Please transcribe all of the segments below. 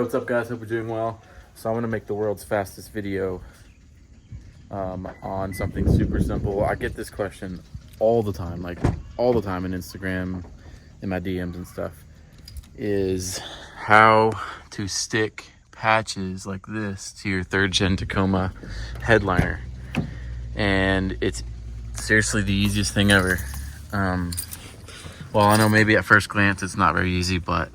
what's up guys, hope you're doing well. So I'm gonna make the world's fastest video on something super simple. I get this question all the time, like all the time in Instagram, in my DMs and stuff, is how to stick patches like this to your 3rd gen Tacoma headliner. And it's seriously the easiest thing ever. Well, I know maybe at first glance it's not very easy, but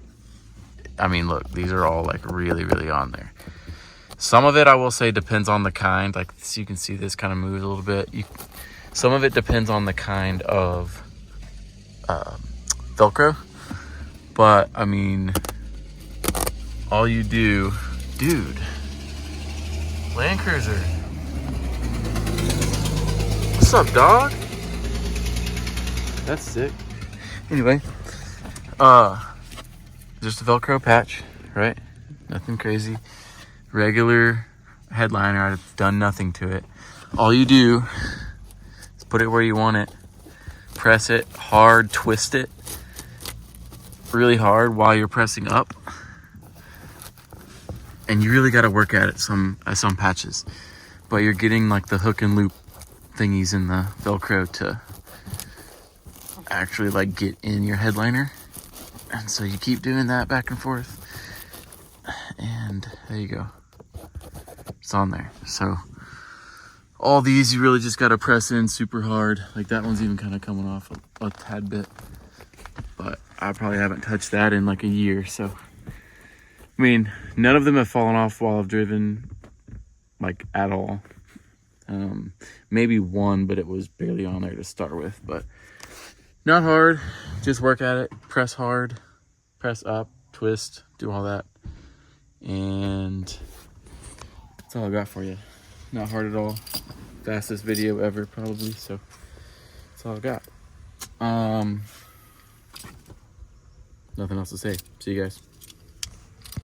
I mean, look, these are all like really on there. Some of it I will say depends on the kind. Like, so you can see this kind of moves a little bit. Some of it depends on the kind of Velcro. But I mean, all you do, dude, Land Cruiser. What's up, dog? That's sick. Anyway, just a Velcro patch, right? Nothing crazy. Regular headliner. I've done nothing to it. All you do is put it where you want it. Press it hard, twist it really hard while you're pressing up. And you really got to work at it some patches. But you're getting like the hook and loop thingies in the Velcro to actually like get in your headliner. And so you keep doing that back and forth, and there you go, it's on there. So all these you really just got to press in super hard. Like that one's even kind of coming off a tad bit, but I probably haven't touched that in like a year. So I mean, none of them have fallen off while I've driven, like at all. Maybe one, but it was barely on there to start with. But not hard, just work at it, press hard, press up, twist, do all that. And that's all I got for you. Not hard at all. Fastest video ever probably, so that's all I got. Nothing else to say. See you guys.